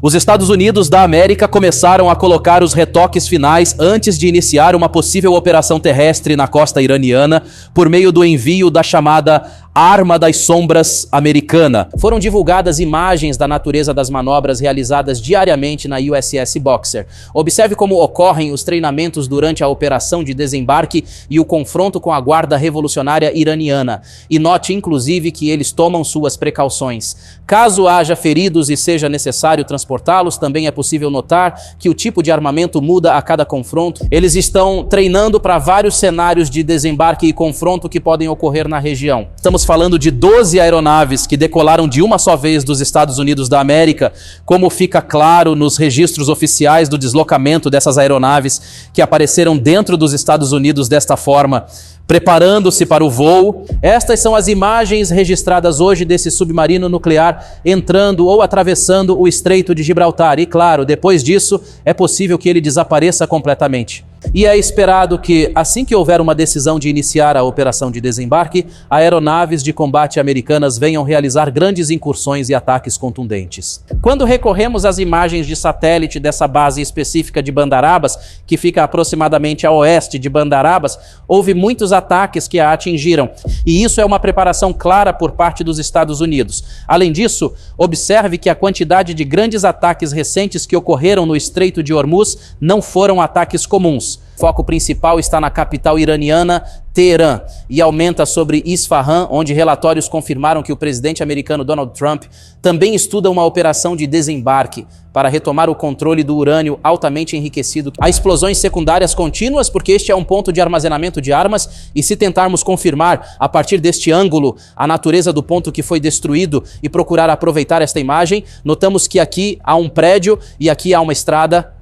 Os Estados Unidos da América começaram a colocar os retoques finais antes de iniciar uma possível operação terrestre na costa iraniana por meio do envio da chamada Arma das Sombras americana. Foram divulgadas imagens da natureza das manobras realizadas diariamente na USS Boxer. Observe como ocorrem os treinamentos durante a operação de desembarque e o confronto com a Guarda Revolucionária Iraniana. E note, inclusive, que eles tomam suas precauções. Caso haja feridos e seja necessário transportá-los, também é possível notar que o tipo de armamento muda a cada confronto. Eles estão treinando para vários cenários de desembarque e confronto que podem ocorrer na região. Estamos falando de 12 aeronaves que decolaram de uma só vez dos Estados Unidos da América, como fica claro nos registros oficiais do deslocamento dessas aeronaves que apareceram dentro dos Estados Unidos desta forma, preparando-se para o voo. Estas são as imagens registradas hoje desse submarino nuclear entrando ou atravessando o Estreito de Gibraltar. E claro, depois disso é possível que ele desapareça completamente. E é esperado que, assim que houver uma decisão de iniciar a operação de desembarque, aeronaves de combate americanas venham realizar grandes incursões e ataques contundentes. Quando recorremos às imagens de satélite dessa base específica de Bandar Abbas, que fica aproximadamente a oeste de Bandar Abbas, houve muitos ataques que a atingiram. E isso é uma preparação clara por parte dos Estados Unidos. Além disso, observe que a quantidade de grandes ataques recentes que ocorreram no Estreito de Hormuz não foram ataques comuns. O foco principal está na capital iraniana, Teherã, e aumenta sobre Isfahan, onde relatórios confirmaram que o presidente americano Donald Trump também estuda uma operação de desembarque para retomar o controle do urânio altamente enriquecido. Há explosões secundárias contínuas, porque este é um ponto de armazenamento de armas, e se tentarmos confirmar, a partir deste ângulo, a natureza do ponto que foi destruído e procurar aproveitar esta imagem, notamos que aqui há um prédio e aqui há uma estrada.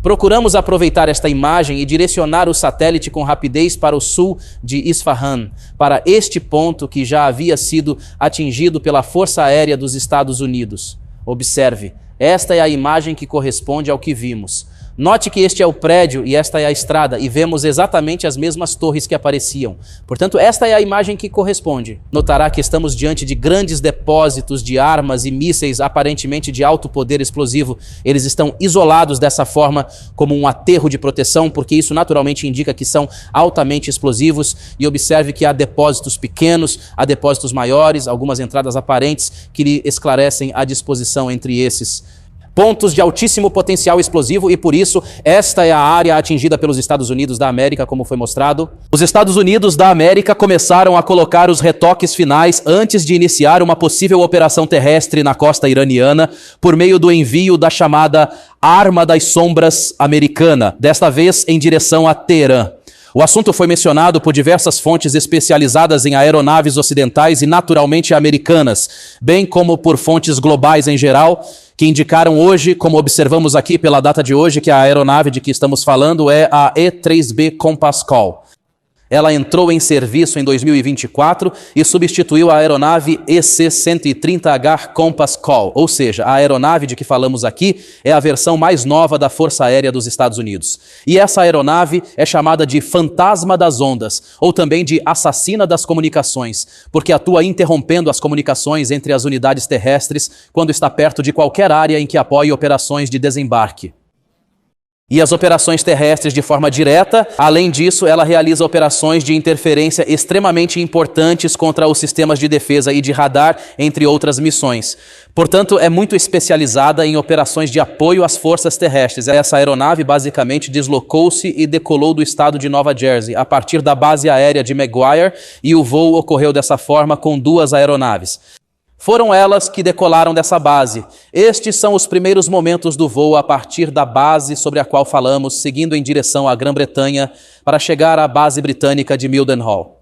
Procuramos aproveitar esta imagem e direcionar o satélite com rapidez para o sul de Isfahan, para este ponto que já havia sido atingido pela Força Aérea dos Estados Unidos. Observe, esta é a imagem que corresponde ao que vimos. Note que este é o prédio e esta é a estrada, e vemos exatamente as mesmas torres que apareciam. Portanto, esta é a imagem que corresponde. Notará que estamos diante de grandes depósitos de armas e mísseis aparentemente de alto poder explosivo. Eles estão isolados dessa forma como um aterro de proteção, porque isso naturalmente indica que são altamente explosivos. E observe que há depósitos pequenos, há depósitos maiores, algumas entradas aparentes que lhe esclarecem a disposição entre esses pontos de altíssimo potencial explosivo, e por isso esta é a área atingida pelos Estados Unidos da América, como foi mostrado. Os Estados Unidos da América começaram a colocar os retoques finais antes de iniciar uma possível operação terrestre na costa iraniana por meio do envio da chamada Arma das Sombras americana, desta vez em direção a Teherã. O assunto foi mencionado por diversas fontes especializadas em aeronaves ocidentais e naturalmente americanas, bem como por fontes globais em geral, que indicaram hoje, como observamos aqui pela data de hoje, que a aeronave de que estamos falando é a E-3B Compass Call. Ela entrou em serviço em 2024 e substituiu a aeronave EC-130H Compass Call, ou seja, a aeronave de que falamos aqui é a versão mais nova da Força Aérea dos Estados Unidos. E essa aeronave é chamada de Fantasma das Ondas, ou também de Assassina das Comunicações, porque atua interrompendo as comunicações entre as unidades terrestres quando está perto de qualquer área em que apoie operações de desembarque. E as operações terrestres de forma direta. Além disso, ela realiza operações de interferência extremamente importantes contra os sistemas de defesa e de radar, entre outras missões. Portanto, é muito especializada em operações de apoio às forças terrestres. Essa aeronave basicamente deslocou-se e decolou do estado de Nova Jersey, a partir da base aérea de McGuire, e o voo ocorreu dessa forma com 2 aeronaves. Foram elas que decolaram dessa base. Estes são os primeiros momentos do voo a partir da base sobre a qual falamos, seguindo em direção à Grã-Bretanha para chegar à base britânica de Mildenhall.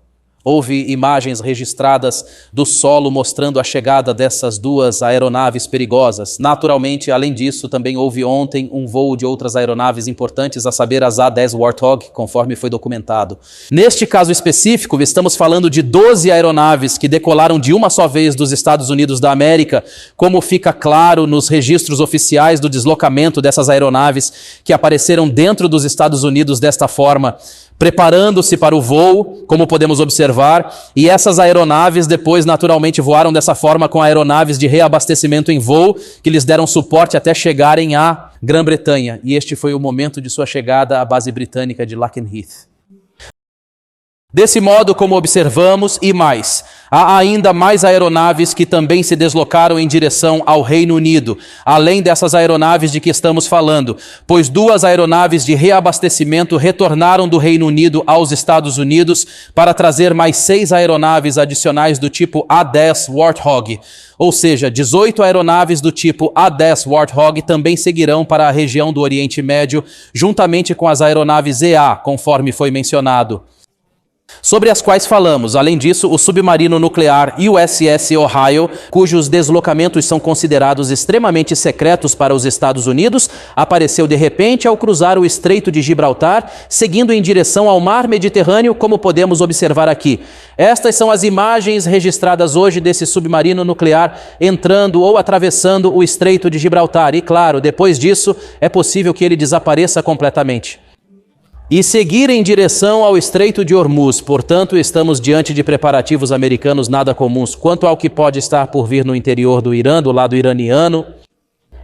Houve imagens registradas do solo mostrando a chegada dessas 2 aeronaves perigosas. Naturalmente, além disso, também houve ontem um voo de outras aeronaves importantes, a saber as A-10 Warthog, conforme foi documentado. Neste caso específico, estamos falando de 12 aeronaves que decolaram de uma só vez dos Estados Unidos da América, como fica claro nos registros oficiais do deslocamento dessas aeronaves que apareceram dentro dos Estados Unidos desta forma, preparando-se para o voo, como podemos observar, e essas aeronaves depois naturalmente voaram dessa forma com aeronaves de reabastecimento em voo, que lhes deram suporte até chegarem à Grã-Bretanha. E este foi o momento de sua chegada à base britânica de Lakenheath. Desse modo, como observamos, e mais, há ainda mais aeronaves que também se deslocaram em direção ao Reino Unido, além dessas aeronaves de que estamos falando, pois 2 aeronaves de reabastecimento retornaram do Reino Unido aos Estados Unidos para trazer mais 6 aeronaves adicionais do tipo A-10 Warthog. Ou seja, 18 aeronaves do tipo A-10 Warthog também seguirão para a região do Oriente Médio, juntamente com as aeronaves EA, conforme foi mencionado, sobre as quais falamos. Além disso, o submarino nuclear USS Ohio, cujos deslocamentos são considerados extremamente secretos para os Estados Unidos, apareceu de repente ao cruzar o Estreito de Gibraltar, seguindo em direção ao Mar Mediterrâneo, como podemos observar aqui. Estas são as imagens registradas hoje desse submarino nuclear entrando ou atravessando o Estreito de Gibraltar. E claro, depois disso, é possível que ele desapareça completamente e seguir em direção ao Estreito de Hormuz. Portanto, estamos diante de preparativos americanos nada comuns. Quanto ao que pode estar por vir no interior do Irã, do lado iraniano,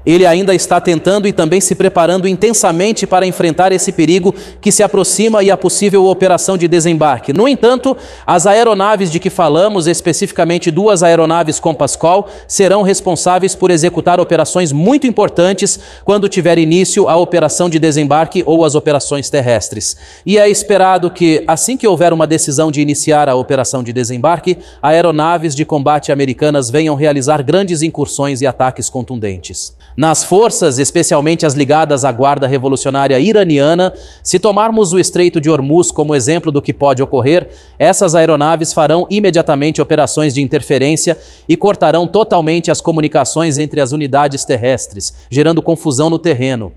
ele ainda está tentando e também se preparando intensamente para enfrentar esse perigo que se aproxima e a possível operação de desembarque. No entanto, as aeronaves de que falamos, especificamente 2 aeronaves Compass Call, serão responsáveis por executar operações muito importantes quando tiver início a operação de desembarque ou as operações terrestres. E é esperado que, assim que houver uma decisão de iniciar a operação de desembarque, aeronaves de combate americanas venham realizar grandes incursões e ataques contundentes. Nas forças, especialmente as ligadas à Guarda Revolucionária Iraniana, se tomarmos o Estreito de Hormuz como exemplo do que pode ocorrer, essas aeronaves farão imediatamente operações de interferência e cortarão totalmente as comunicações entre as unidades terrestres, gerando confusão no terreno.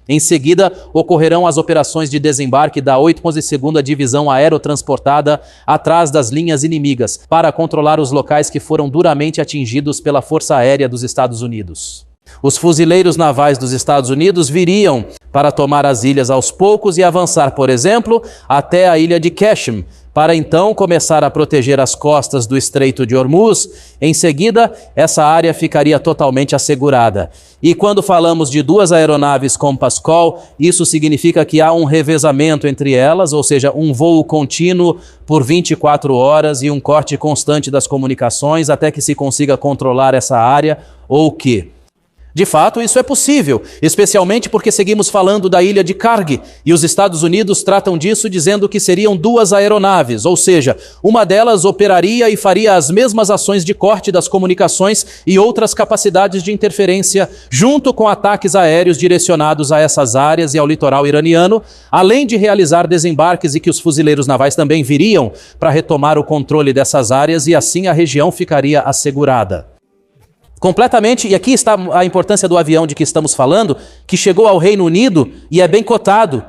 Em seguida, ocorrerão as operações de desembarque da 82ª Divisão Aerotransportada atrás das linhas inimigas, para controlar os locais que foram duramente atingidos pela Força Aérea dos Estados Unidos. Os fuzileiros navais dos Estados Unidos viriam para tomar as ilhas aos poucos e avançar, por exemplo, até a ilha de Qashm, para então começar a proteger as costas do Estreito de Hormuz. Em seguida, essa área ficaria totalmente assegurada. E quando falamos de 2 aeronaves Compass Call, isso significa que há um revezamento entre elas, ou seja, um voo contínuo por 24 horas e um corte constante das comunicações até que se consiga controlar essa área, ou que de fato, isso é possível, especialmente porque seguimos falando da ilha de Karg, e os Estados Unidos tratam disso dizendo que seriam 2 aeronaves, ou seja, uma delas operaria e faria as mesmas ações de corte das comunicações e outras capacidades de interferência, junto com ataques aéreos direcionados a essas áreas e ao litoral iraniano, além de realizar desembarques e que os fuzileiros navais também viriam para retomar o controle dessas áreas e assim a região ficaria assegurada completamente. E aqui está a importância do avião de que estamos falando, que chegou ao Reino Unido e é bem cotado.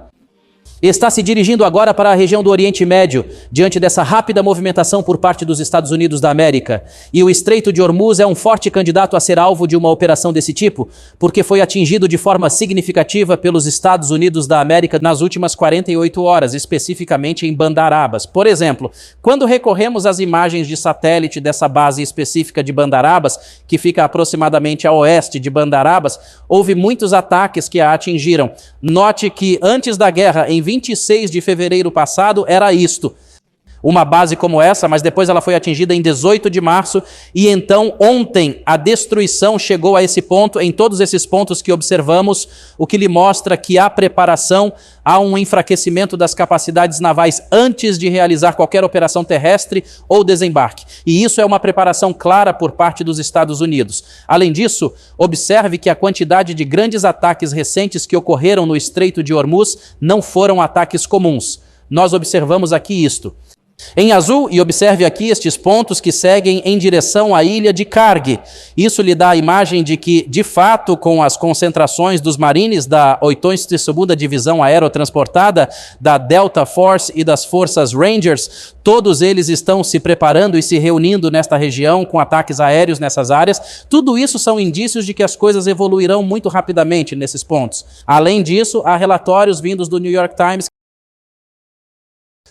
Está se dirigindo agora para a região do Oriente Médio, diante dessa rápida movimentação por parte dos Estados Unidos da América. E o Estreito de Hormuz é um forte candidato a ser alvo de uma operação desse tipo, porque foi atingido de forma significativa pelos Estados Unidos da América nas últimas 48 horas, especificamente em Bandar Abbas. Por exemplo, quando recorremos às imagens de satélite dessa base específica de Bandar Abbas, que fica aproximadamente a oeste de Bandar Abbas, houve muitos ataques que a atingiram. Note que antes da guerra, em 26 de fevereiro passado, era isto. Uma base como essa, mas depois ela foi atingida em 18 de março e então ontem a destruição chegou a esse ponto, em todos esses pontos que observamos, o que lhe mostra que há preparação, há um enfraquecimento das capacidades navais antes de realizar qualquer operação terrestre ou desembarque. E isso é uma preparação clara por parte dos Estados Unidos. Além disso, observe que a quantidade de grandes ataques recentes que ocorreram no Estreito de Hormuz não foram ataques comuns. Nós observamos aqui isto em azul, e observe aqui estes pontos que seguem em direção à ilha de Karg. Isso lhe dá a imagem de que, de fato, com as concentrações dos marines da 82ª Divisão Aerotransportada, da Delta Force e das forças Rangers, todos eles estão se preparando e se reunindo nesta região com ataques aéreos nessas áreas. Tudo isso são indícios de que as coisas evoluirão muito rapidamente nesses pontos. Além disso, há relatórios vindos do New York Times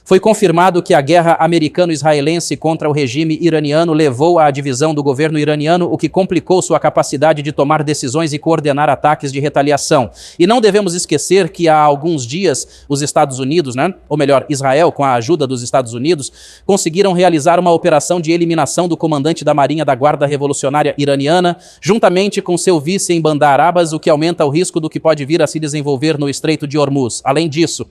Foi confirmado que a guerra americano-israelense contra o regime iraniano levou à divisão do governo iraniano, o que complicou sua capacidade de tomar decisões e coordenar ataques de retaliação. E não devemos esquecer que há alguns dias os Estados Unidos, ou melhor, Israel, com a ajuda dos Estados Unidos, conseguiram realizar uma operação de eliminação do comandante da Marinha da Guarda Revolucionária Iraniana, juntamente com seu vice em Bandar Abbas, o que aumenta o risco do que pode vir a se desenvolver no Estreito de Hormuz. Além disso,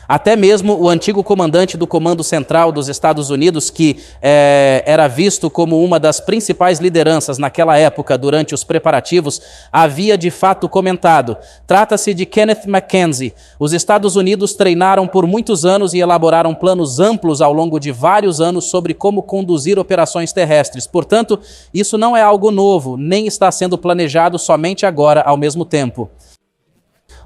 até mesmo o antigo comandante do Comando Central dos Estados Unidos, que era visto como uma das principais lideranças naquela época durante os preparativos, havia de fato comentado: trata-se de Kenneth McKenzie. Os Estados Unidos treinaram por muitos anos e elaboraram planos amplos ao longo de vários anos sobre como conduzir operações terrestres. Portanto, isso não é algo novo, nem está sendo planejado somente agora ao mesmo tempo.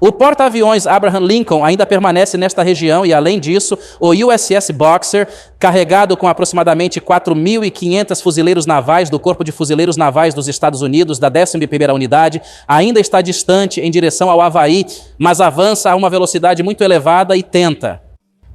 O porta-aviões Abraham Lincoln ainda permanece nesta região e, além disso, o USS Boxer, carregado com aproximadamente 4.500 fuzileiros navais do Corpo de Fuzileiros Navais dos Estados Unidos, da 11ª Unidade, ainda está distante em direção ao Havaí, mas avança a uma velocidade muito elevada e tenta.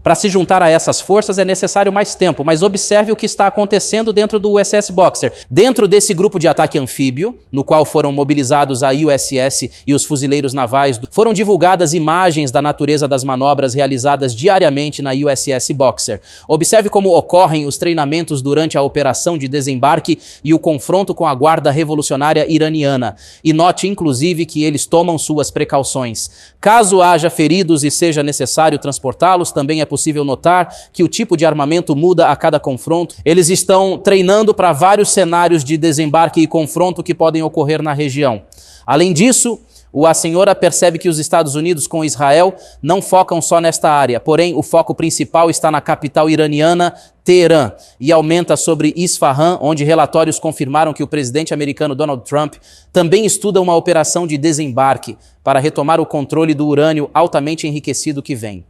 Para se juntar a essas forças é necessário mais tempo, mas observe o que está acontecendo dentro do USS Boxer. Dentro desse grupo de ataque anfíbio, no qual foram mobilizados a USS e os fuzileiros navais, foram divulgadas imagens da natureza das manobras realizadas diariamente na USS Boxer. Observe como ocorrem os treinamentos durante a operação de desembarque e o confronto com a Guarda Revolucionária Iraniana. E note, inclusive, que eles tomam suas precauções. Caso haja feridos e seja necessário transportá-los, também é possível notar que o tipo de armamento muda a cada confronto. Eles estão treinando para vários cenários de desembarque e confronto que podem ocorrer na região. Além disso, a senhora percebe que os Estados Unidos com Israel não focam só nesta área, porém o foco principal está na capital iraniana, Teherã, e aumenta sobre Isfahan, onde relatórios confirmaram que o presidente americano Donald Trump também estuda uma operação de desembarque para retomar o controle do urânio altamente enriquecido que vem.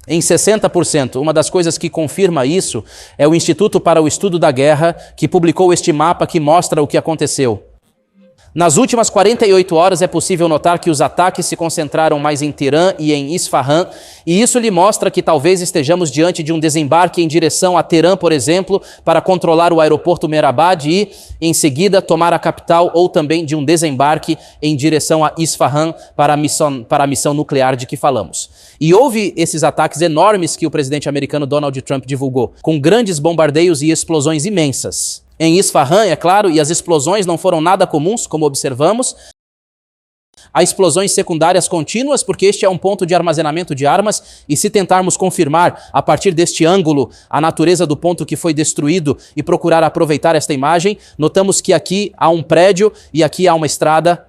Em 60%, uma das coisas que confirma isso é o Instituto para o Estudo da Guerra, que publicou este mapa que mostra o que aconteceu. Nas últimas 48 horas é possível notar que os ataques se concentraram mais em Teherã e em Isfahan, e isso lhe mostra que talvez estejamos diante de um desembarque em direção a Teherã, por exemplo, para controlar o aeroporto Mehrabad e, em seguida, tomar a capital, ou também de um desembarque em direção a Isfahan para a missão nuclear de que falamos. E houve esses ataques enormes que o presidente americano Donald Trump divulgou, com grandes bombardeios e explosões imensas. Em Isfahan, é claro, e as explosões não foram nada comuns, como observamos. Há explosões secundárias contínuas, porque este é um ponto de armazenamento de armas, e se tentarmos confirmar, a partir deste ângulo, a natureza do ponto que foi destruído e procurar aproveitar esta imagem, notamos que aqui há um prédio e aqui há uma estrada,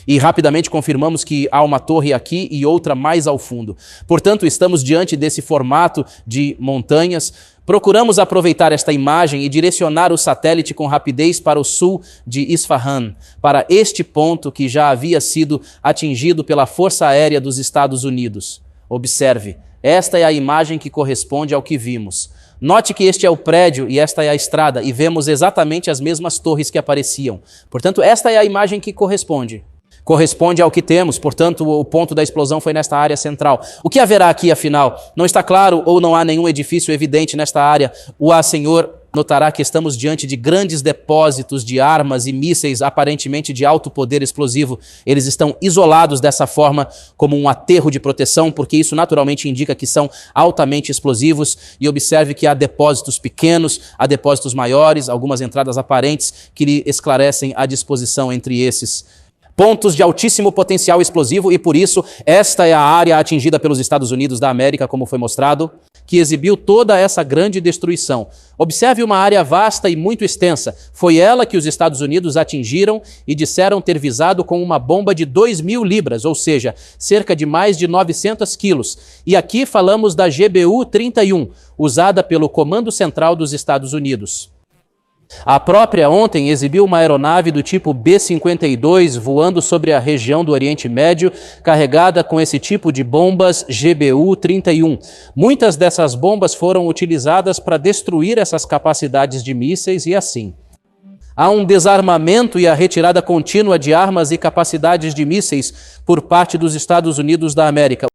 e rapidamente confirmamos que há uma torre aqui e outra mais ao fundo. Portanto, estamos diante desse formato de montanhas. Procuramos aproveitar esta imagem e direcionar o satélite com rapidez para o sul de Isfahan, para este ponto que já havia sido atingido pela Força Aérea dos Estados Unidos. Observe, esta é a imagem que corresponde ao que vimos. Note que este é o prédio e esta é a estrada, e vemos exatamente as mesmas torres que apareciam. Portanto, esta é a imagem que corresponde. Corresponde ao que temos, portanto, o ponto da explosão foi nesta área central. O que haverá aqui, afinal? Não está claro ou não há nenhum edifício evidente nesta área. O senhor notará que estamos diante de grandes depósitos de armas e mísseis aparentemente de alto poder explosivo. Eles estão isolados dessa forma como um aterro de proteção, porque isso naturalmente indica que são altamente explosivos. E observe que há depósitos pequenos, há depósitos maiores, algumas entradas aparentes que lhe esclarecem a disposição entre esses pontos de altíssimo potencial explosivo, e por isso esta é a área atingida pelos Estados Unidos da América, como foi mostrado, que exibiu toda essa grande destruição. Observe uma área vasta e muito extensa. Foi ela que os Estados Unidos atingiram e disseram ter visado com uma bomba de 2.000 libras, ou seja, cerca de mais de 900 quilos. E aqui falamos da GBU-31, usada pelo Comando Central dos Estados Unidos. A própria ontem exibiu uma aeronave do tipo B-52 voando sobre a região do Oriente Médio, carregada com esse tipo de bombas GBU-31. Muitas dessas bombas foram utilizadas para destruir essas capacidades de mísseis e assim. Há um desarmamento e a retirada contínua de armas e capacidades de mísseis por parte dos Estados Unidos da América.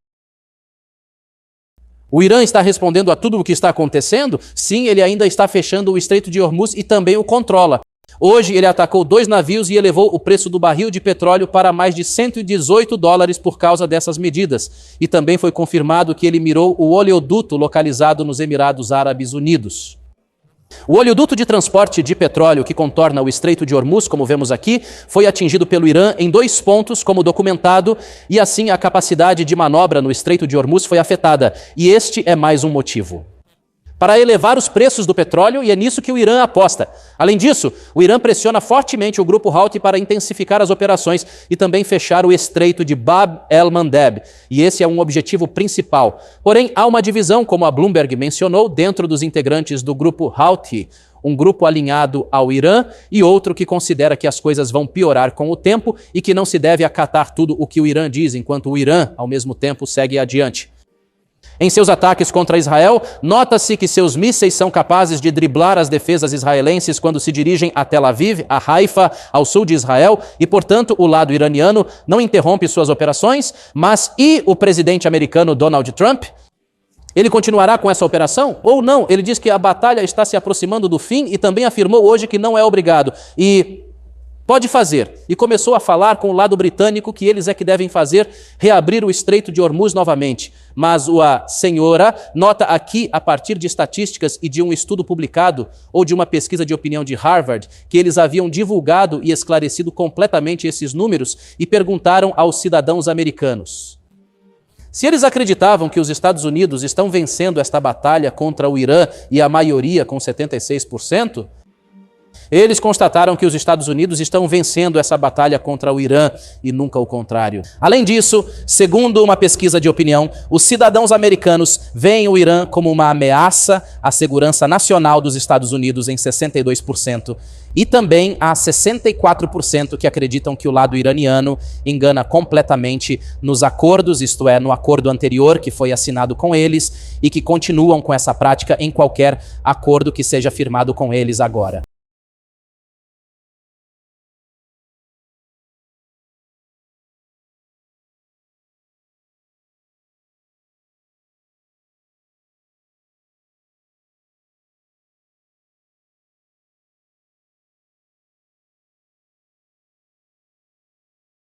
O Irã está respondendo a tudo o que está acontecendo? Sim, ele ainda está fechando o Estreito de Hormuz e também o controla. Hoje ele atacou 2 navios e elevou o preço do barril de petróleo para mais de $118 por causa dessas medidas. E também foi confirmado que ele mirou o oleoduto localizado nos Emirados Árabes Unidos. O oleoduto de transporte de petróleo que contorna o Estreito de Hormuz, como vemos aqui, foi atingido pelo Irã em 2 pontos, como documentado, e assim a capacidade de manobra no Estreito de Hormuz foi afetada. E este é mais um motivo para elevar os preços do petróleo, e é nisso que o Irã aposta. Além disso, o Irã pressiona fortemente o grupo Houthi para intensificar as operações e também fechar o Estreito de Bab el-Mandeb, e esse é um objetivo principal. Porém, há uma divisão, como a Bloomberg mencionou, dentro dos integrantes do grupo Houthi, um grupo alinhado ao Irã e outro que considera que as coisas vão piorar com o tempo e que não se deve acatar tudo o que o Irã diz, enquanto o Irã, ao mesmo tempo, segue adiante. Em seus ataques contra Israel, nota-se que seus mísseis são capazes de driblar as defesas israelenses quando se dirigem a Tel Aviv, a Haifa, ao sul de Israel, e, portanto, o lado iraniano não interrompe suas operações, mas e o presidente americano Donald Trump? Ele continuará com essa operação? Ou não? Ele diz que a batalha está se aproximando do fim e também afirmou hoje que não é obrigado. E pode fazer. E começou a falar com o lado britânico que eles é que devem fazer reabrir o Estreito de Hormuz novamente. Mas a senhora nota aqui, a partir de estatísticas e de um estudo publicado, ou de uma pesquisa de opinião de Harvard, que eles haviam divulgado e esclarecido completamente esses números e perguntaram aos cidadãos americanos se eles acreditavam que os Estados Unidos estão vencendo esta batalha contra o Irã e a maioria com 76%, eles constataram que os Estados Unidos estão vencendo essa batalha contra o Irã e nunca o contrário. Além disso, segundo uma pesquisa de opinião, os cidadãos americanos veem o Irã como uma ameaça à segurança nacional dos Estados Unidos em 62%. E também há 64% que acreditam que o lado iraniano engana completamente nos acordos, isto é, no acordo anterior que foi assinado com eles, e que continuam com essa prática em qualquer acordo que seja firmado com eles agora.